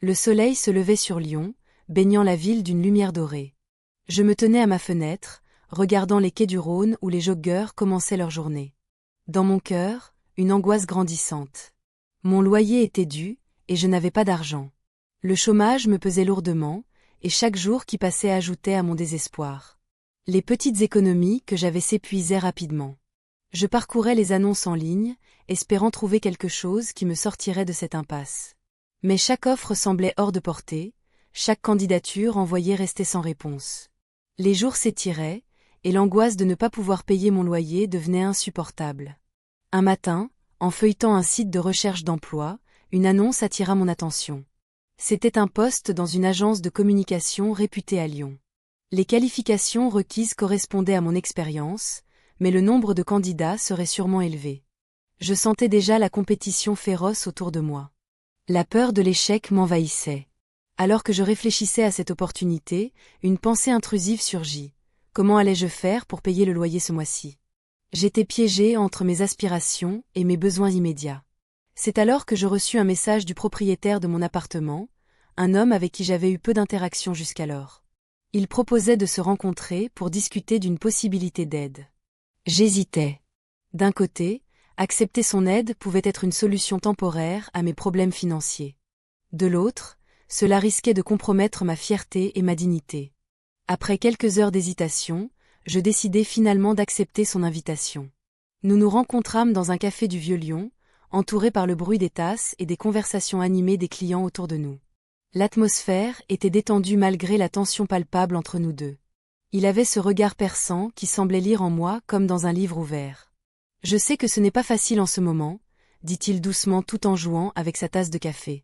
Le soleil se levait sur Lyon, baignant la ville d'une lumière dorée. Je me tenais à ma fenêtre, regardant les quais du Rhône où les joggeurs commençaient leur journée. Dans mon cœur, une angoisse grandissante. Mon loyer était dû, et je n'avais pas d'argent. Le chômage me pesait lourdement, et chaque jour qui passait ajoutait à mon désespoir. Les petites économies que j'avais s'épuisaient rapidement. Je parcourais les annonces en ligne, espérant trouver quelque chose qui me sortirait de cette impasse. Mais chaque offre semblait hors de portée, chaque candidature envoyée restait sans réponse. Les jours s'étiraient, et l'angoisse de ne pas pouvoir payer mon loyer devenait insupportable. Un matin, en feuilletant un site de recherche d'emploi, une annonce attira mon attention. C'était un poste dans une agence de communication réputée à Lyon. Les qualifications requises correspondaient à mon expérience, mais le nombre de candidats serait sûrement élevé. Je sentais déjà la compétition féroce autour de moi. La peur de l'échec m'envahissait. Alors que je réfléchissais à cette opportunité, une pensée intrusive surgit. Comment allais-je faire pour payer le loyer ce mois-ci? J'étais piégée entre mes aspirations et mes besoins immédiats. C'est alors que je reçus un message du propriétaire de mon appartement, un homme avec qui j'avais eu peu d'interaction jusqu'alors. Il proposait de se rencontrer pour discuter d'une possibilité d'aide. J'hésitais. D'un côté, accepter son aide pouvait être une solution temporaire à mes problèmes financiers. De l'autre, cela risquait de compromettre ma fierté et ma dignité. Après quelques heures d'hésitation, je décidai finalement d'accepter son invitation. Nous nous rencontrâmes dans un café du Vieux-Lyon, entourés par le bruit des tasses et des conversations animées des clients autour de nous. L'atmosphère était détendue malgré la tension palpable entre nous deux. Il avait ce regard perçant qui semblait lire en moi comme dans un livre ouvert. « Je sais que ce n'est pas facile en ce moment », dit-il doucement tout en jouant avec sa tasse de café.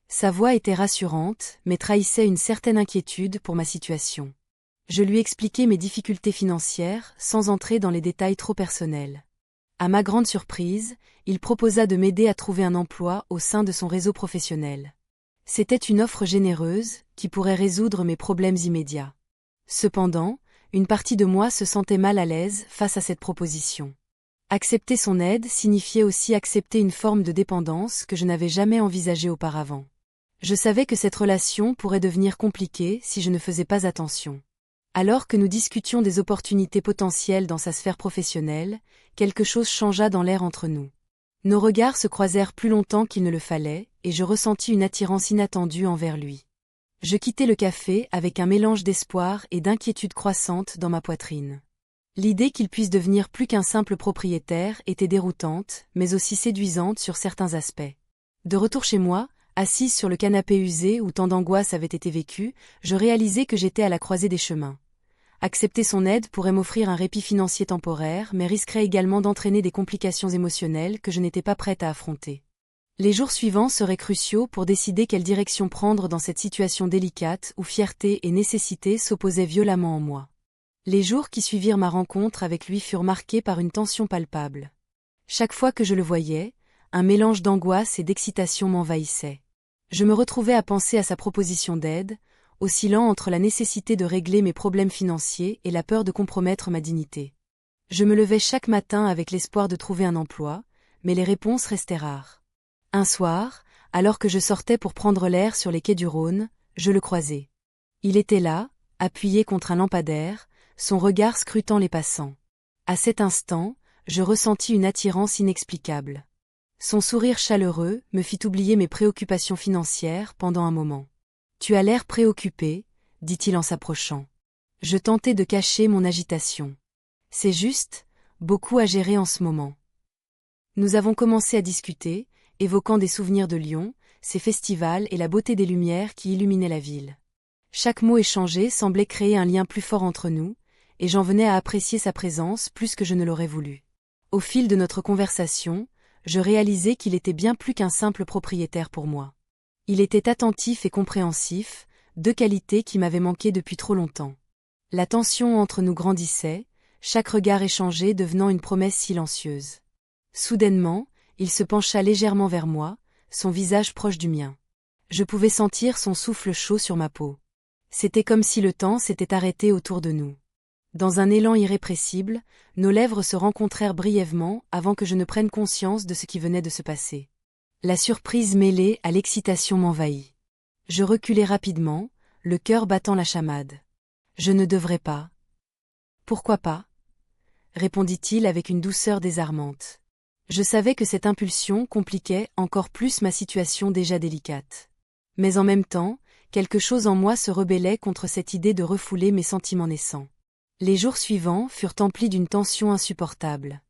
Sa voix était rassurante, mais trahissait une certaine inquiétude pour ma situation. Je lui expliquai mes difficultés financières, sans entrer dans les détails trop personnels. À ma grande surprise, il proposa de m'aider à trouver un emploi au sein de son réseau professionnel. C'était une offre généreuse, qui pourrait résoudre mes problèmes immédiats. Cependant, une partie de moi se sentait mal à l'aise face à cette proposition. Accepter son aide signifiait aussi accepter une forme de dépendance que je n'avais jamais envisagée auparavant. Je savais que cette relation pourrait devenir compliquée si je ne faisais pas attention. Alors que nous discutions des opportunités potentielles dans sa sphère professionnelle, quelque chose changea dans l'air entre nous. Nos regards se croisèrent plus longtemps qu'il ne le fallait, et je ressentis une attirance inattendue envers lui. Je quittai le café avec un mélange d'espoir et d'inquiétude croissante dans ma poitrine. L'idée qu'il puisse devenir plus qu'un simple propriétaire était déroutante, mais aussi séduisante sur certains aspects. De retour chez moi, assise sur le canapé usé où tant d'angoisse avait été vécue, je réalisai que j'étais à la croisée des chemins. Accepter son aide pourrait m'offrir un répit financier temporaire, mais risquerait également d'entraîner des complications émotionnelles que je n'étais pas prête à affronter. Les jours suivants seraient cruciaux pour décider quelle direction prendre dans cette situation délicate où fierté et nécessité s'opposaient violemment en moi. Les jours qui suivirent ma rencontre avec lui furent marqués par une tension palpable. Chaque fois que je le voyais, un mélange d'angoisse et d'excitation m'envahissait. Je me retrouvais à penser à sa proposition d'aide, oscillant entre la nécessité de régler mes problèmes financiers et la peur de compromettre ma dignité. Je me levais chaque matin avec l'espoir de trouver un emploi, mais les réponses restaient rares. Un soir, alors que je sortais pour prendre l'air sur les quais du Rhône, je le croisai. Il était là, appuyé contre un lampadaire, son regard scrutant les passants. À cet instant, je ressentis une attirance inexplicable. Son sourire chaleureux me fit oublier mes préoccupations financières pendant un moment. « Tu as l'air préoccupé », dit-il en s'approchant. Je tentai de cacher mon agitation. « C'est juste, beaucoup à gérer en ce moment. » Nous avons commencé à discuter, évoquant des souvenirs de Lyon, ses festivals et la beauté des lumières qui illuminaient la ville. Chaque mot échangé semblait créer un lien plus fort entre nous, et j'en venais à apprécier sa présence plus que je ne l'aurais voulu. Au fil de notre conversation, je réalisai qu'il était bien plus qu'un simple propriétaire pour moi. Il était attentif et compréhensif, deux qualités qui m'avaient manqué depuis trop longtemps. La tension entre nous grandissait, chaque regard échangé devenant une promesse silencieuse. Soudainement, il se pencha légèrement vers moi, son visage proche du mien. Je pouvais sentir son souffle chaud sur ma peau. C'était comme si le temps s'était arrêté autour de nous. Dans un élan irrépressible, nos lèvres se rencontrèrent brièvement avant que je ne prenne conscience de ce qui venait de se passer. La surprise mêlée à l'excitation m'envahit. Je reculai rapidement, le cœur battant la chamade. Je ne devrais pas. Pourquoi pas? Répondit-il avec une douceur désarmante. Je savais que cette impulsion compliquait encore plus ma situation déjà délicate. Mais en même temps, quelque chose en moi se rebellait contre cette idée de refouler mes sentiments naissants. Les jours suivants furent emplis d'une tension insupportable.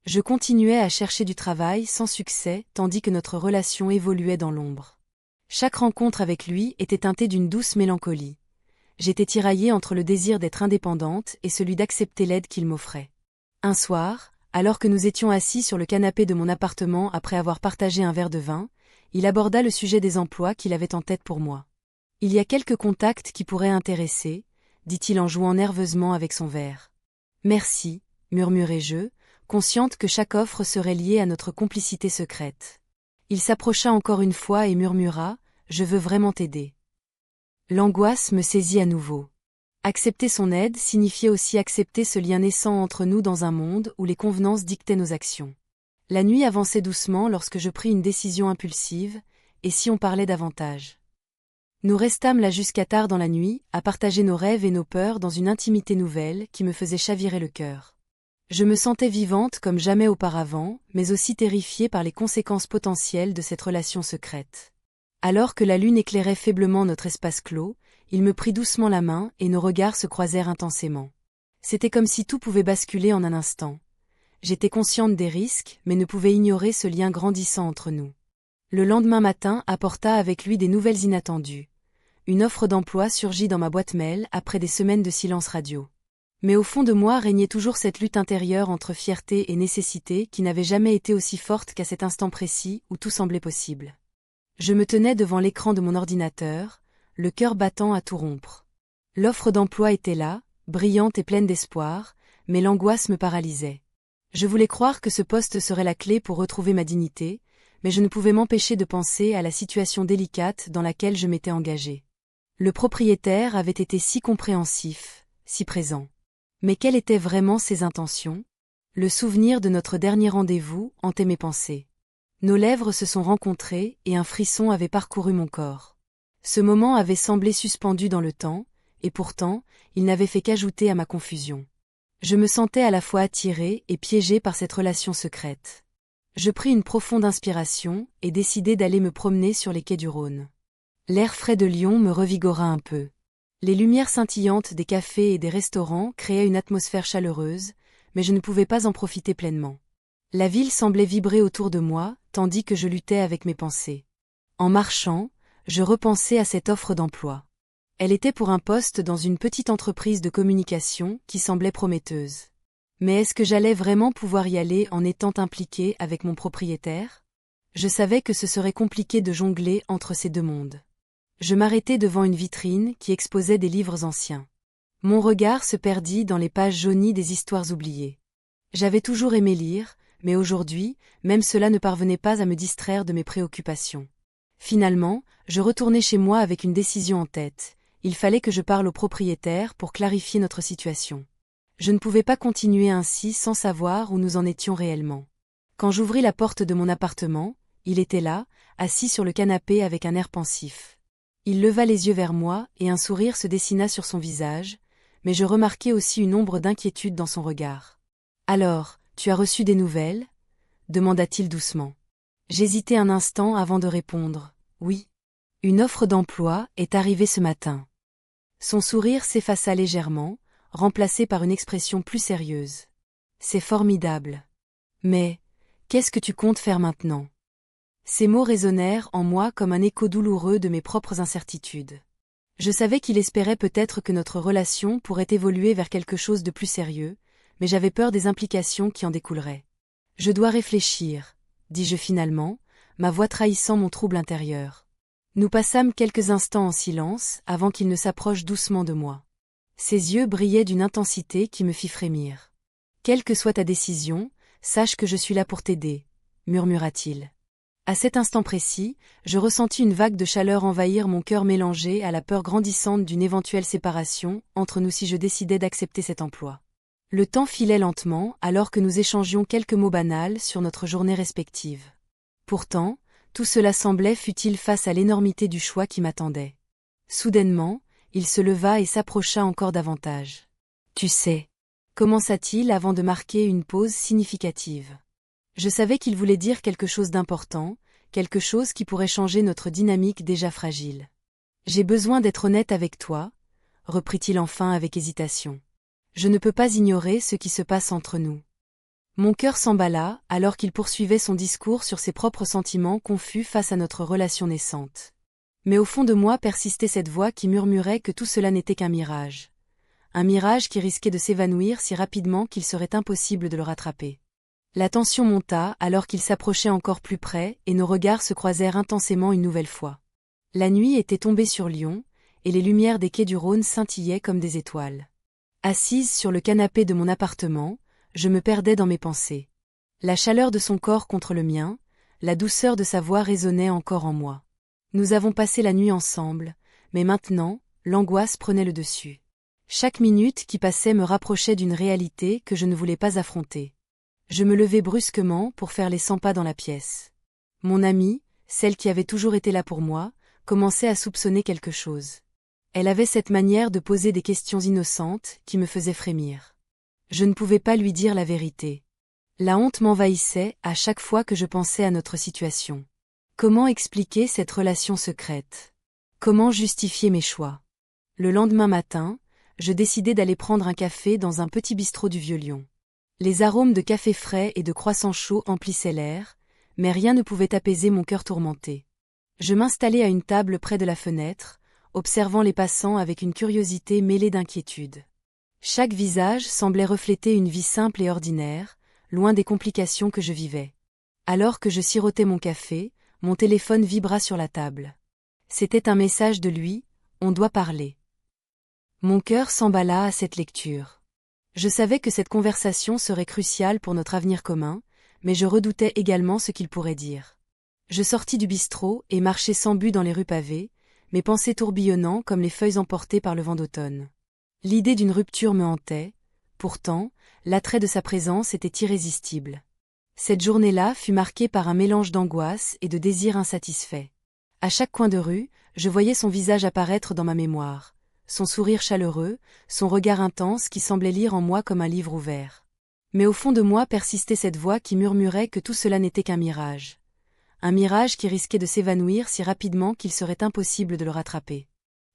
Je continuais à chercher du travail sans succès tandis que notre relation évoluait dans l'ombre. Chaque rencontre avec lui était teintée d'une douce mélancolie. J'étais tiraillée entre le désir d'être indépendante et celui d'accepter l'aide qu'il m'offrait. Un soir, alors que nous étions assis sur le canapé de mon appartement après avoir partagé un verre de vin, il aborda le sujet des emplois qu'il avait en tête pour moi. « Il y a quelques contacts qui pourraient intéresser », dit-il en jouant nerveusement avec son verre. « Merci, murmurai-je, consciente que chaque offre serait liée à notre complicité secrète. Il s'approcha encore une fois et murmura « Je veux vraiment t'aider ». L'angoisse me saisit à nouveau. Accepter son aide signifiait aussi accepter ce lien naissant entre nous dans un monde où les convenances dictaient nos actions. La nuit avançait doucement lorsque je pris une décision impulsive, et si on parlait davantage? Nous restâmes là jusqu'à tard dans la nuit, à partager nos rêves et nos peurs dans une intimité nouvelle qui me faisait chavirer le cœur. Je me sentais vivante comme jamais auparavant, mais aussi terrifiée par les conséquences potentielles de cette relation secrète. Alors que la lune éclairait faiblement notre espace clos, il me prit doucement la main et nos regards se croisèrent intensément. C'était comme si tout pouvait basculer en un instant. J'étais consciente des risques, mais ne pouvais ignorer ce lien grandissant entre nous. Le lendemain matin apporta avec lui des nouvelles inattendues. Une offre d'emploi surgit dans ma boîte mail après des semaines de silence radio. Mais au fond de moi régnait toujours cette lutte intérieure entre fierté et nécessité qui n'avait jamais été aussi forte qu'à cet instant précis où tout semblait possible. Je me tenais devant l'écran de mon ordinateur, le cœur battant à tout rompre. L'offre d'emploi était là, brillante et pleine d'espoir, mais l'angoisse me paralysait. Je voulais croire que ce poste serait la clé pour retrouver ma dignité, mais je ne pouvais m'empêcher de penser à la situation délicate dans laquelle je m'étais engagée. Le propriétaire avait été si compréhensif, si présent. Mais quelles étaient vraiment ses intentions? Le souvenir de notre dernier rendez-vous hantait mes pensées. Nos lèvres se sont rencontrées et un frisson avait parcouru mon corps. Ce moment avait semblé suspendu dans le temps, et pourtant, il n'avait fait qu'ajouter à ma confusion. Je me sentais à la fois attirée et piégée par cette relation secrète. Je pris une profonde inspiration et décidai d'aller me promener sur les quais du Rhône. L'air frais de Lyon me revigora un peu. Les lumières scintillantes des cafés et des restaurants créaient une atmosphère chaleureuse, mais je ne pouvais pas en profiter pleinement. La ville semblait vibrer autour de moi, tandis que je luttais avec mes pensées. En marchant, je repensais à cette offre d'emploi. Elle était pour un poste dans une petite entreprise de communication qui semblait prometteuse. Mais est-ce que j'allais vraiment pouvoir y aller en étant impliquée avec mon propriétaire? Je savais que ce serait compliqué de jongler entre ces deux mondes. Je m'arrêtai devant une vitrine qui exposait des livres anciens. Mon regard se perdit dans les pages jaunies des histoires oubliées. J'avais toujours aimé lire, mais aujourd'hui, même cela ne parvenait pas à me distraire de mes préoccupations. Finalement, je retournai chez moi avec une décision en tête. Il fallait que je parle au propriétaire pour clarifier notre situation. Je ne pouvais pas continuer ainsi sans savoir où nous en étions réellement. Quand j'ouvris la porte de mon appartement, il était là, assis sur le canapé avec un air pensif. Il leva les yeux vers moi et un sourire se dessina sur son visage, mais je remarquai aussi une ombre d'inquiétude dans son regard. « Alors, tu as reçu des nouvelles ?» demanda-t-il doucement. J'hésitai un instant avant de répondre « Oui. Une offre d'emploi est arrivée ce matin. » Son sourire s'effaça légèrement, remplacé par une expression plus sérieuse. « C'est formidable. Mais, qu'est-ce que tu comptes faire maintenant ?» Ces mots résonnèrent en moi comme un écho douloureux de mes propres incertitudes. Je savais qu'il espérait peut-être que notre relation pourrait évoluer vers quelque chose de plus sérieux, mais j'avais peur des implications qui en découleraient. « Je dois réfléchir, » dis-je finalement, ma voix trahissant mon trouble intérieur. Nous passâmes quelques instants en silence avant qu'il ne s'approche doucement de moi. Ses yeux brillaient d'une intensité qui me fit frémir. « Quelle que soit ta décision, sache que je suis là pour t'aider, » murmura-t-il. À cet instant précis, je ressentis une vague de chaleur envahir mon cœur mélangé à la peur grandissante d'une éventuelle séparation entre nous si je décidais d'accepter cet emploi. Le temps filait lentement alors que nous échangions quelques mots banals sur notre journée respective. Pourtant, Tout cela semblait futile face à l'énormité du choix qui m'attendait. Soudainement, il se leva et s'approcha encore davantage. Tu sais, commença-t-il avant de marquer une pause significative. Je savais qu'il voulait dire quelque chose d'important, quelque chose qui pourrait changer notre dynamique déjà fragile. J'ai besoin d'être honnête avec toi, reprit-il enfin avec hésitation. Je ne peux pas ignorer ce qui se passe entre nous. Mon cœur s'emballa alors qu'il poursuivait son discours sur ses propres sentiments confus face à notre relation naissante. Mais au fond de moi persistait cette voix qui murmurait que tout cela n'était qu'un mirage. Un mirage qui risquait de s'évanouir si rapidement qu'il serait impossible de le rattraper. La tension monta alors qu'il s'approchait encore plus près et nos regards se croisèrent intensément une nouvelle fois. La nuit était tombée sur Lyon, et les lumières des quais du Rhône scintillaient comme des étoiles. Assise sur le canapé de mon appartement, je me perdais dans mes pensées. La chaleur de son corps contre le mien, la douceur de sa voix résonnait encore en moi. Nous avons passé la nuit ensemble, mais maintenant, l'angoisse prenait le dessus. Chaque minute qui passait me rapprochait d'une réalité que je ne voulais pas affronter. Je me levai brusquement pour faire les 100 pas dans la pièce. Mon amie, celle qui avait toujours été là pour moi, commençait à soupçonner quelque chose. Elle avait cette manière de poser des questions innocentes qui me faisaient frémir. Je ne pouvais pas lui dire la vérité. La honte m'envahissait à chaque fois que je pensais à notre situation. Comment expliquer cette relation secrète? Comment justifier mes choix? Le lendemain matin, je décidai d'aller prendre un café dans un petit bistrot du Vieux-Lyon. Les arômes de café frais et de croissants chauds emplissaient l'air, mais rien ne pouvait apaiser mon cœur tourmenté. Je m'installai à une table près de la fenêtre, observant les passants avec une curiosité mêlée d'inquiétude. Chaque visage semblait refléter une vie simple et ordinaire, loin des complications que je vivais. Alors que je sirotais mon café, mon téléphone vibra sur la table. C'était un message de lui, on doit parler. Mon cœur s'emballa à cette lecture. Je savais que cette conversation serait cruciale pour notre avenir commun, mais je redoutais également ce qu'il pourrait dire. Je sortis du bistrot et marchai sans but dans les rues pavées, mes pensées tourbillonnant comme les feuilles emportées par le vent d'automne. L'idée d'une rupture me hantait, pourtant, l'attrait de sa présence était irrésistible. Cette journée-là fut marquée par un mélange d'angoisse et de désir insatisfait. À chaque coin de rue, je voyais son visage apparaître dans ma mémoire, son sourire chaleureux, son regard intense qui semblait lire en moi comme un livre ouvert. Mais au fond de moi persistait cette voix qui murmurait que tout cela n'était qu'un mirage. Un mirage qui risquait de s'évanouir si rapidement qu'il serait impossible de le rattraper.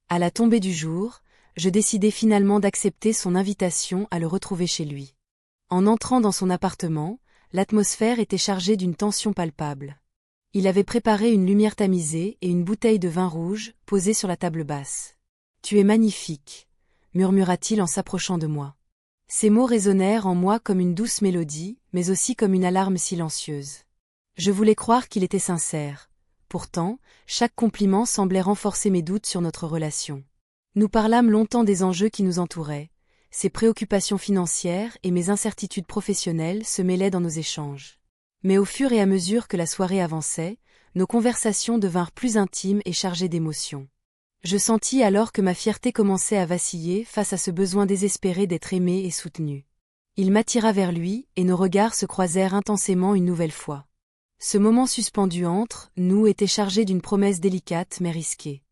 À la tombée du jour, je décidai finalement d'accepter son invitation à le retrouver chez lui. En entrant dans son appartement, l'atmosphère était chargée d'une tension palpable. Il avait préparé une lumière tamisée et une bouteille de vin rouge posée sur la table basse. « Tu es magnifique », murmura-t-il en s'approchant de moi. Ces mots résonnèrent en moi comme une douce mélodie, mais aussi comme une alarme silencieuse. Je voulais croire qu'il était sincère. Pourtant, chaque compliment semblait renforcer mes doutes sur notre relation. Nous parlâmes longtemps des enjeux qui nous entouraient. Ses préoccupations financières et mes incertitudes professionnelles se mêlaient dans nos échanges. Mais au fur et à mesure que la soirée avançait, nos conversations devinrent plus intimes et chargées d'émotions. Je sentis alors que ma fierté commençait à vaciller face à ce besoin désespéré d'être aimé et soutenu. Il m'attira vers lui et nos regards se croisèrent intensément une nouvelle fois. Ce moment suspendu entre nous était chargé d'une promesse délicate mais risquée.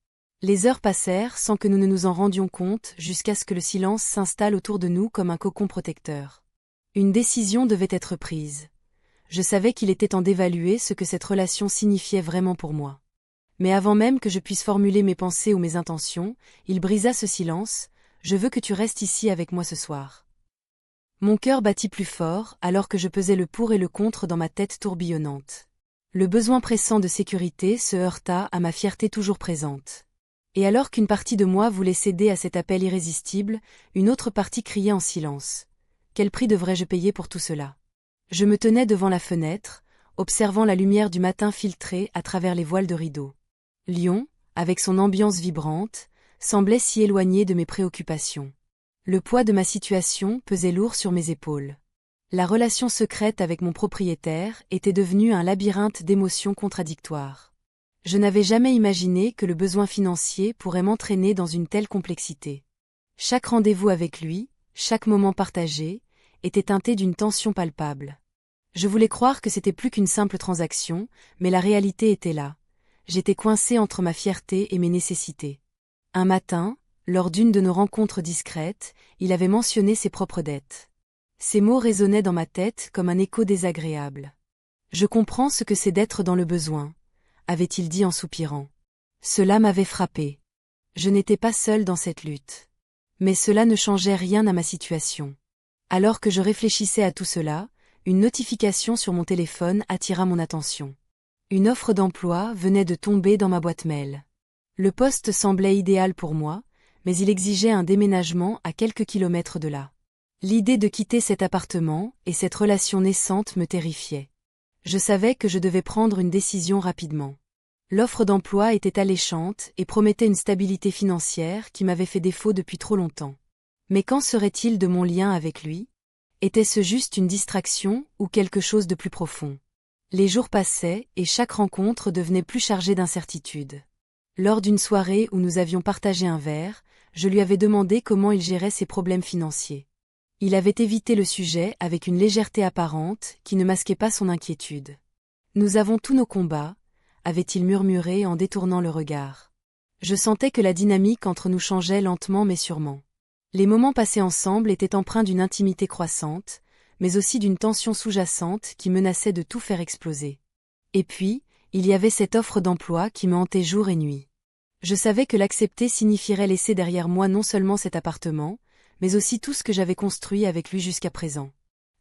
Les heures passèrent sans que nous ne nous en rendions compte jusqu'à ce que le silence s'installe autour de nous comme un cocon protecteur. Une décision devait être prise. Je savais qu'il était temps d'évaluer ce que cette relation signifiait vraiment pour moi. Mais avant même que je puisse formuler mes pensées ou mes intentions, il brisa ce silence. « Je veux que tu restes ici avec moi ce soir. » Mon cœur battit plus fort alors que je pesais le pour et le contre dans ma tête tourbillonnante. Le besoin pressant de sécurité se heurta à ma fierté toujours présente. Et alors qu'une partie de moi voulait céder à cet appel irrésistible, une autre partie criait en silence. Quel prix devrais-je payer pour tout cela? Je me tenais devant la fenêtre, observant la lumière du matin filtrer à travers les voiles de rideaux. Lyon, avec son ambiance vibrante, semblait si éloigné de mes préoccupations. Le poids de ma situation pesait lourd sur mes épaules. La relation secrète avec mon propriétaire était devenue un labyrinthe d'émotions contradictoires. Je n'avais jamais imaginé que le besoin financier pourrait m'entraîner dans une telle complexité. Chaque rendez-vous avec lui, chaque moment partagé, était teinté d'une tension palpable. Je voulais croire que c'était plus qu'une simple transaction, mais la réalité était là. J'étais coincée entre ma fierté et mes nécessités. Un matin, lors d'une de nos rencontres discrètes, il avait mentionné ses propres dettes. Ces mots résonnaient dans ma tête comme un écho désagréable. Je comprends ce que c'est d'être dans le besoin, avait-il dit en soupirant. Cela m'avait frappé. Je n'étais pas seule dans cette lutte. Mais cela ne changeait rien à ma situation. Alors que je réfléchissais à tout cela, une notification sur mon téléphone attira mon attention. Une offre d'emploi venait de tomber dans ma boîte mail. Le poste semblait idéal pour moi, mais il exigeait un déménagement à quelques kilomètres de là. L'idée de quitter cet appartement et cette relation naissante me terrifiait. Je savais que je devais prendre une décision rapidement. L'offre d'emploi était alléchante et promettait une stabilité financière qui m'avait fait défaut depuis trop longtemps. Mais qu'en serait-il de mon lien avec lui? Était-ce juste une distraction ou quelque chose de plus profond? Les jours passaient et chaque rencontre devenait plus chargée d'incertitudes. Lors d'une soirée où nous avions partagé un verre, je lui avais demandé comment il gérait ses problèmes financiers. Il avait évité le sujet avec une légèreté apparente qui ne masquait pas son inquiétude. « Nous avons tous nos combats », avait-il murmuré en détournant le regard. Je sentais que la dynamique entre nous changeait lentement mais sûrement. Les moments passés ensemble étaient empreints d'une intimité croissante, mais aussi d'une tension sous-jacente qui menaçait de tout faire exploser. Et puis, il y avait cette offre d'emploi qui me hantait jour et nuit. Je savais que l'accepter signifierait laisser derrière moi non seulement cet appartement, mais aussi tout ce que j'avais construit avec lui jusqu'à présent.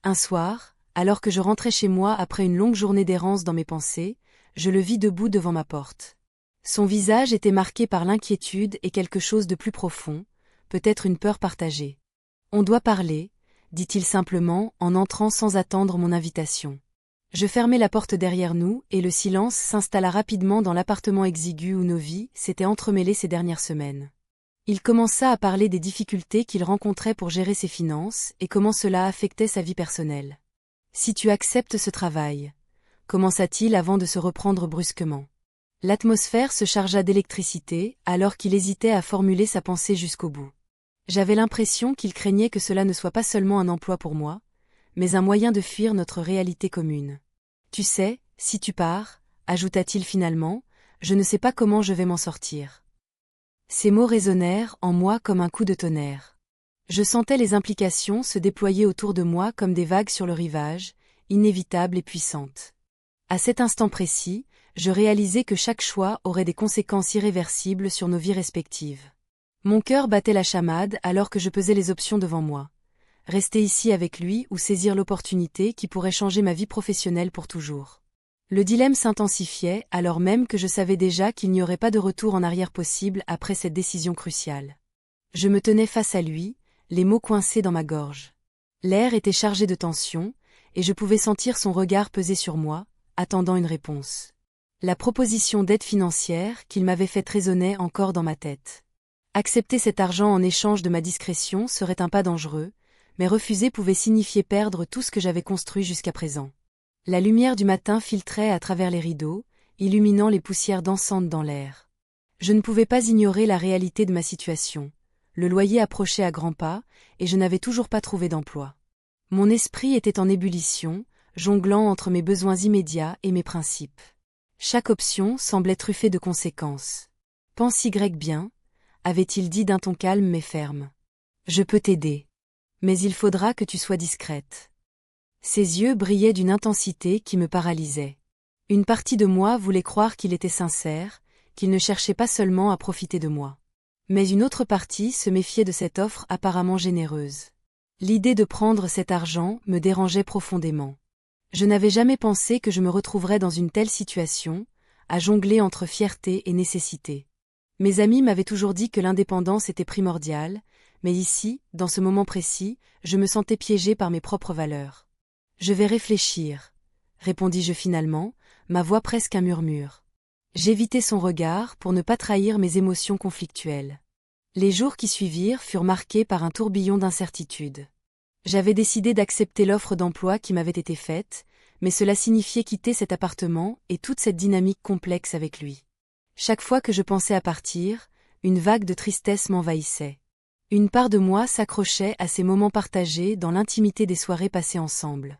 Un soir, alors que je rentrais chez moi après une longue journée d'errance dans mes pensées, je le vis debout devant ma porte. Son visage était marqué par l'inquiétude et quelque chose de plus profond, peut-être une peur partagée. « On doit parler », dit-il simplement en entrant sans attendre mon invitation. Je fermai la porte derrière nous et le silence s'installa rapidement dans l'appartement exigu où nos vies s'étaient entremêlées ces dernières semaines. Il commença à parler des difficultés qu'il rencontrait pour gérer ses finances et comment cela affectait sa vie personnelle. « Si tu acceptes ce travail », commença-t-il avant de se reprendre brusquement. L'atmosphère se chargea d'électricité alors qu'il hésitait à formuler sa pensée jusqu'au bout. J'avais l'impression qu'il craignait que cela ne soit pas seulement un emploi pour moi, mais un moyen de fuir notre réalité commune. « Tu sais, si tu pars, » ajouta-t-il finalement, « je ne sais pas comment je vais m'en sortir. » Ces mots résonnèrent en moi comme un coup de tonnerre. Je sentais les implications se déployer autour de moi comme des vagues sur le rivage, inévitables et puissantes. À cet instant précis, je réalisais que chaque choix aurait des conséquences irréversibles sur nos vies respectives. Mon cœur battait la chamade alors que je pesais les options devant moi. Rester ici avec lui ou saisir l'opportunité qui pourrait changer ma vie professionnelle pour toujours. Le dilemme s'intensifiait alors même que je savais déjà qu'il n'y aurait pas de retour en arrière possible après cette décision cruciale. Je me tenais face à lui, les mots coincés dans ma gorge. L'air était chargé de tension, et je pouvais sentir son regard peser sur moi, attendant une réponse. La proposition d'aide financière qu'il m'avait faite résonnait encore dans ma tête. Accepter cet argent en échange de ma discrétion serait un pas dangereux, mais refuser pouvait signifier perdre tout ce que j'avais construit jusqu'à présent. La lumière du matin filtrait à travers les rideaux, illuminant les poussières dansantes dans l'air. Je ne pouvais pas ignorer la réalité de ma situation. Le loyer approchait à grands pas, et je n'avais toujours pas trouvé d'emploi. Mon esprit était en ébullition, jonglant entre mes besoins immédiats et mes principes. Chaque option semblait truffée de conséquences. « Pense-y bien », avait-il dit d'un ton calme mais ferme. « Je peux t'aider. Mais il faudra que tu sois discrète. » Ses yeux brillaient d'une intensité qui me paralysait. Une partie de moi voulait croire qu'il était sincère, qu'il ne cherchait pas seulement à profiter de moi. Mais une autre partie se méfiait de cette offre apparemment généreuse. L'idée de prendre cet argent me dérangeait profondément. Je n'avais jamais pensé que je me retrouverais dans une telle situation, à jongler entre fierté et nécessité. Mes amis m'avaient toujours dit que l'indépendance était primordiale, mais ici, dans ce moment précis, je me sentais piégée par mes propres valeurs. « Je vais réfléchir », répondis-je finalement, ma voix presque un murmure. J'évitai son regard pour ne pas trahir mes émotions conflictuelles. Les jours qui suivirent furent marqués par un tourbillon d'incertitudes. J'avais décidé d'accepter l'offre d'emploi qui m'avait été faite, mais cela signifiait quitter cet appartement et toute cette dynamique complexe avec lui. Chaque fois que je pensais à partir, une vague de tristesse m'envahissait. Une part de moi s'accrochait à ces moments partagés dans l'intimité des soirées passées ensemble.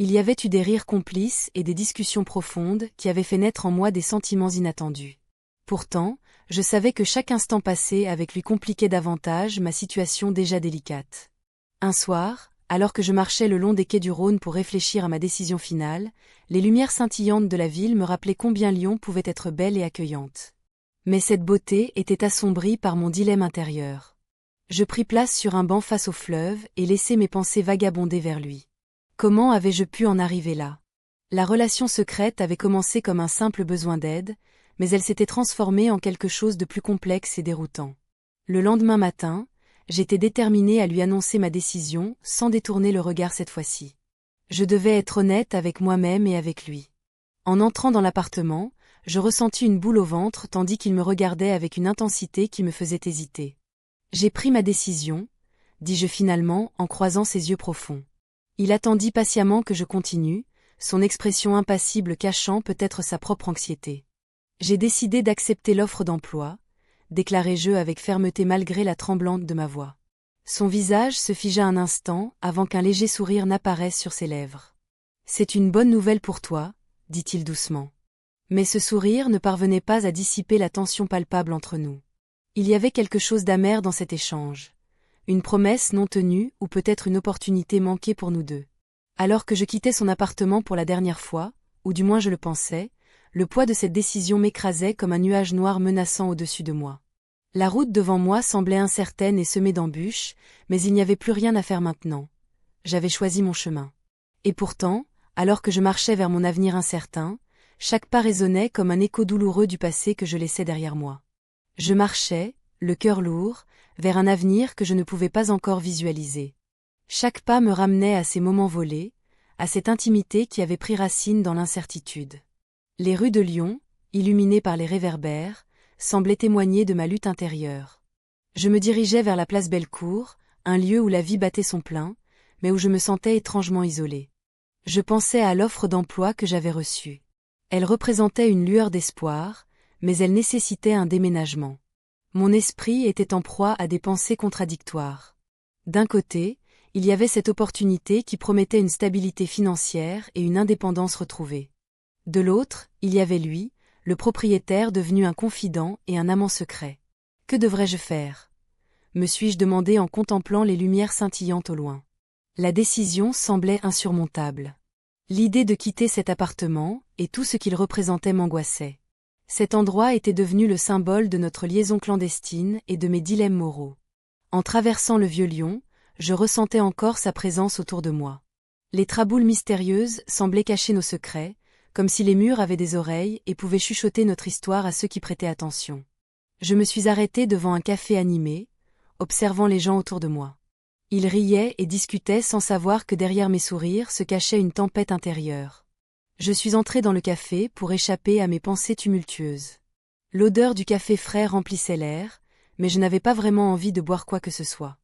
Il y avait eu des rires complices et des discussions profondes qui avaient fait naître en moi des sentiments inattendus. Pourtant, je savais que chaque instant passé avec lui compliquait davantage ma situation déjà délicate. Un soir, alors que je marchais le long des quais du Rhône pour réfléchir à ma décision finale, les lumières scintillantes de la ville me rappelaient combien Lyon pouvait être belle et accueillante. Mais cette beauté était assombrie par mon dilemme intérieur. Je pris place sur un banc face au fleuve et laissai mes pensées vagabonder vers lui. Comment avais-je pu en arriver là? La relation secrète avait commencé comme un simple besoin d'aide, mais elle s'était transformée en quelque chose de plus complexe et déroutant. Le lendemain matin, j'étais déterminée à lui annoncer ma décision, sans détourner le regard cette fois-ci. Je devais être honnête avec moi-même et avec lui. En entrant dans l'appartement, je ressentis une boule au ventre tandis qu'il me regardait avec une intensité qui me faisait hésiter. J'ai pris ma décision, dis-je finalement en croisant ses yeux profonds. Il attendit patiemment que je continue, son expression impassible cachant peut-être sa propre anxiété. J'ai décidé d'accepter l'offre d'emploi, déclarai-je avec fermeté malgré la tremblante de ma voix. Son visage se figea un instant avant qu'un léger sourire n'apparaisse sur ses lèvres. « C'est une bonne nouvelle pour toi, » dit-il doucement. Mais ce sourire ne parvenait pas à dissiper la tension palpable entre nous. Il y avait quelque chose d'amer dans cet échange. Une promesse non tenue ou peut-être une opportunité manquée pour nous deux. Alors que je quittais son appartement pour la dernière fois, ou du moins je le pensais, le poids de cette décision m'écrasait comme un nuage noir menaçant au-dessus de moi. La route devant moi semblait incertaine et semée d'embûches, mais il n'y avait plus rien à faire maintenant. J'avais choisi mon chemin. Et pourtant, alors que je marchais vers mon avenir incertain, chaque pas résonnait comme un écho douloureux du passé que je laissais derrière moi. Je marchais, le cœur lourd, vers un avenir que je ne pouvais pas encore visualiser. Chaque pas me ramenait à ces moments volés, à cette intimité qui avait pris racine dans l'incertitude. Les rues de Lyon, illuminées par les réverbères, semblaient témoigner de ma lutte intérieure. Je me dirigeais vers la place Bellecour, un lieu où la vie battait son plein, mais où je me sentais étrangement isolée. Je pensais à l'offre d'emploi que j'avais reçue. Elle représentait une lueur d'espoir, mais elle nécessitait un déménagement. Mon esprit était en proie à des pensées contradictoires. D'un côté, il y avait cette opportunité qui promettait une stabilité financière et une indépendance retrouvée. De l'autre, il y avait lui, le propriétaire devenu un confident et un amant secret. Que devrais-je faire? Me suis-je demandé en contemplant les lumières scintillantes au loin. La décision semblait insurmontable. L'idée de quitter cet appartement et tout ce qu'il représentait m'angoissait. Cet endroit était devenu le symbole de notre liaison clandestine et de mes dilemmes moraux. En traversant le vieux Lyon, je ressentais encore sa présence autour de moi. Les traboules mystérieuses semblaient cacher nos secrets, comme si les murs avaient des oreilles et pouvaient chuchoter notre histoire à ceux qui prêtaient attention. Je me suis arrêtée devant un café animé, observant les gens autour de moi. Ils riaient et discutaient sans savoir que derrière mes sourires se cachait une tempête intérieure. Je suis entrée dans le café pour échapper à mes pensées tumultueuses. L'odeur du café frais remplissait l'air, mais je n'avais pas vraiment envie de boire quoi que ce soit.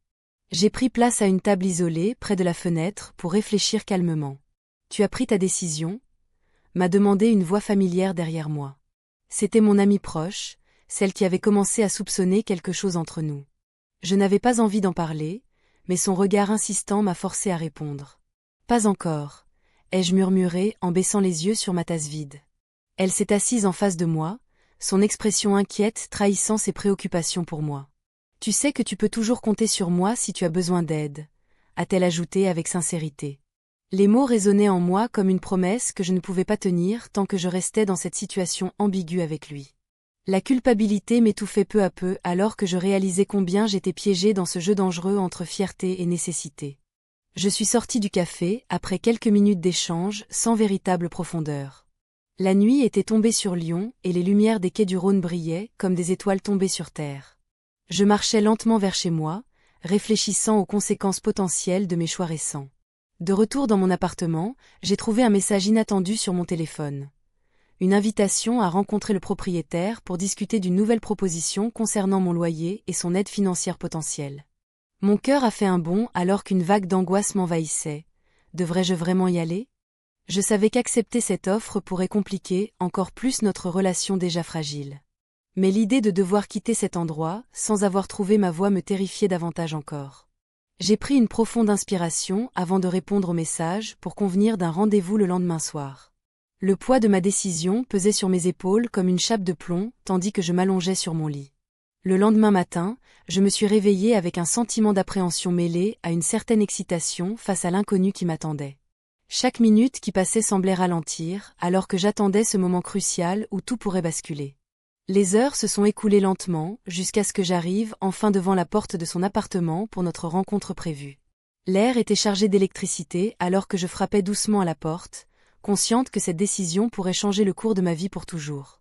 J'ai pris place à une table isolée près de la fenêtre pour réfléchir calmement. « Tu as pris ta décision ?» m'a demandé une voix familière derrière moi. C'était mon amie proche, celle qui avait commencé à soupçonner quelque chose entre nous. Je n'avais pas envie d'en parler, mais son regard insistant m'a forcé à répondre. « Pas encore », ai-je murmuré en baissant les yeux sur ma tasse vide. Elle s'est assise en face de moi, son expression inquiète trahissant ses préoccupations pour moi. « Tu sais que tu peux toujours compter sur moi si tu as besoin d'aide », a-t-elle ajouté avec sincérité. Les mots résonnaient en moi comme une promesse que je ne pouvais pas tenir tant que je restais dans cette situation ambiguë avec lui. La culpabilité m'étouffait peu à peu alors que je réalisais combien j'étais piégée dans ce jeu dangereux entre fierté et nécessité. Je suis sortie du café après quelques minutes d'échange sans véritable profondeur. La nuit était tombée sur Lyon et les lumières des quais du Rhône brillaient comme des étoiles tombées sur terre. Je marchais lentement vers chez moi, réfléchissant aux conséquences potentielles de mes choix récents. De retour dans mon appartement, j'ai trouvé un message inattendu sur mon téléphone. Une invitation à rencontrer le propriétaire pour discuter d'une nouvelle proposition concernant mon loyer et son aide financière potentielle. Mon cœur a fait un bond alors qu'une vague d'angoisse m'envahissait. Devrais-je vraiment y aller? Je savais qu'accepter cette offre pourrait compliquer encore plus notre relation déjà fragile. Mais l'idée de devoir quitter cet endroit, sans avoir trouvé ma voie me terrifiait davantage encore. J'ai pris une profonde inspiration avant de répondre au message pour convenir d'un rendez-vous le lendemain soir. Le poids de ma décision pesait sur mes épaules comme une chape de plomb tandis que je m'allongeais sur mon lit. Le lendemain matin, je me suis réveillée avec un sentiment d'appréhension mêlé à une certaine excitation face à l'inconnu qui m'attendait. Chaque minute qui passait semblait ralentir, alors que j'attendais ce moment crucial où tout pourrait basculer. Les heures se sont écoulées lentement, jusqu'à ce que j'arrive enfin devant la porte de son appartement pour notre rencontre prévue. L'air était chargé d'électricité alors que je frappais doucement à la porte, consciente que cette décision pourrait changer le cours de ma vie pour toujours.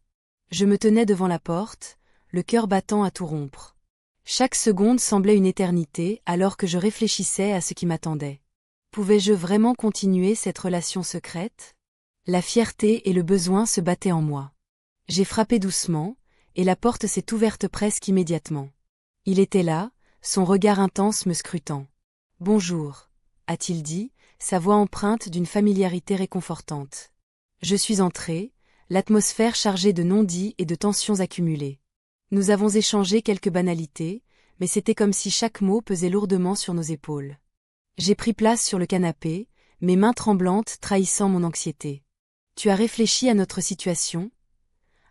Je me tenais devant la porte, le cœur battant à tout rompre. Chaque seconde semblait une éternité alors que je réfléchissais à ce qui m'attendait. Pouvais-je vraiment continuer cette relation secrète? La fierté et le besoin se battaient en moi. J'ai frappé doucement, et la porte s'est ouverte presque immédiatement. Il était là, son regard intense me scrutant. « Bonjour », a-t-il dit, sa voix empreinte d'une familiarité réconfortante. Je suis entrée, l'atmosphère chargée de non-dits et de tensions accumulées. Nous avons échangé quelques banalités, mais c'était comme si chaque mot pesait lourdement sur nos épaules. J'ai pris place sur le canapé, mes mains tremblantes trahissant mon anxiété. « Tu as réfléchi à notre situation ?»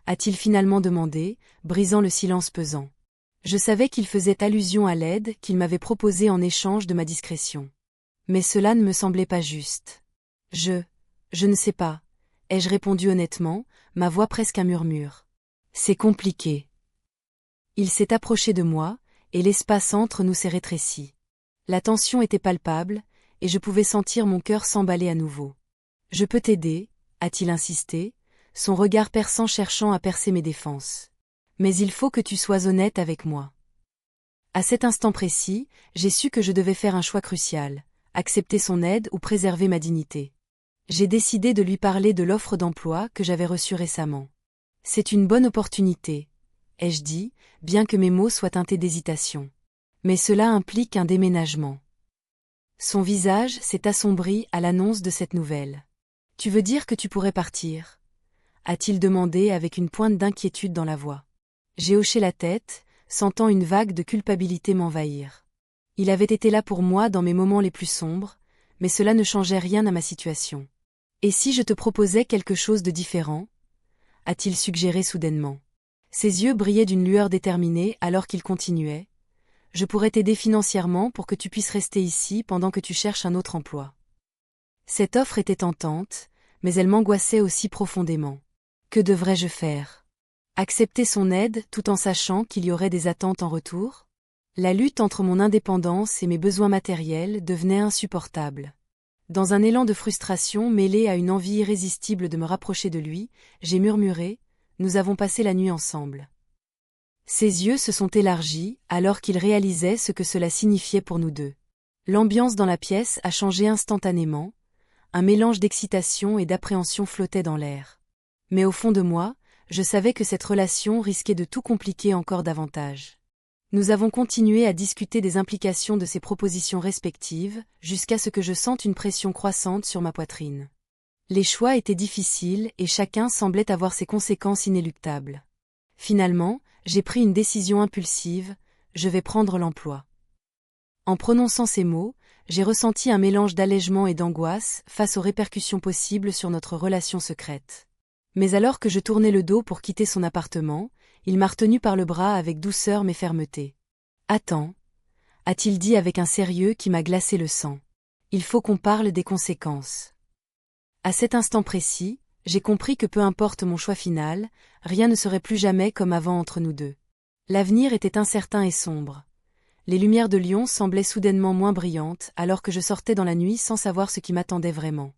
a-t-il finalement demandé, brisant le silence pesant. Je savais qu'il faisait allusion à l'aide qu'il m'avait proposée en échange de ma discrétion. Mais cela ne me semblait pas juste. Je ne sais pas, ai-je répondu honnêtement, ma voix presque un murmure. C'est compliqué. Il s'est approché de moi, et l'espace entre nous s'est rétréci. La tension était palpable, et je pouvais sentir mon cœur s'emballer à nouveau. Je peux t'aider, a-t-il insisté, son regard perçant cherchant à percer mes défenses. Mais il faut que tu sois honnête avec moi. À cet instant précis, j'ai su que je devais faire un choix crucial, accepter son aide ou préserver ma dignité. J'ai décidé de lui parler de l'offre d'emploi que j'avais reçue récemment. C'est une bonne opportunité, ai-je dit, bien que mes mots soient teintés d'hésitation. Mais cela implique un déménagement. Son visage s'est assombri à l'annonce de cette nouvelle. Tu veux dire que tu pourrais partir ? A-t-il demandé avec une pointe d'inquiétude dans la voix. J'ai hoché la tête, sentant une vague de culpabilité m'envahir. Il avait été là pour moi dans mes moments les plus sombres, mais cela ne changeait rien à ma situation. Et si je te proposais quelque chose de différent ? A-t-il suggéré soudainement. Ses yeux brillaient d'une lueur déterminée alors qu'il continuait. Je pourrais t'aider financièrement pour que tu puisses rester ici pendant que tu cherches un autre emploi. Cette offre était tentante, mais elle m'angoissait aussi profondément. Que devrais-je faire? Accepter son aide tout en sachant qu'il y aurait des attentes en retour? La lutte entre mon indépendance et mes besoins matériels devenait insupportable. Dans un élan de frustration mêlé à une envie irrésistible de me rapprocher de lui, j'ai murmuré « Nous avons passé la nuit ensemble ». Ses yeux se sont élargis alors qu'il réalisait ce que cela signifiait pour nous deux. L'ambiance dans la pièce a changé instantanément, un mélange d'excitation et d'appréhension flottait dans l'air. Mais au fond de moi, je savais que cette relation risquait de tout compliquer encore davantage. Nous avons continué à discuter des implications de ces propositions respectives, jusqu'à ce que je sente une pression croissante sur ma poitrine. Les choix étaient difficiles et chacun semblait avoir ses conséquences inéluctables. Finalement, j'ai pris une décision impulsive, je vais prendre l'emploi. En prononçant ces mots, j'ai ressenti un mélange d'allègement et d'angoisse face aux répercussions possibles sur notre relation secrète. Mais alors que je tournais le dos pour quitter son appartement, il m'a retenu par le bras avec douceur mais fermeté. « Attends » a-t-il dit avec un sérieux qui m'a glacé le sang. « Il faut qu'on parle des conséquences. » À cet instant précis, j'ai compris que peu importe mon choix final, rien ne serait plus jamais comme avant entre nous deux. L'avenir était incertain et sombre. Les lumières de Lyon semblaient soudainement moins brillantes alors que je sortais dans la nuit sans savoir ce qui m'attendait vraiment.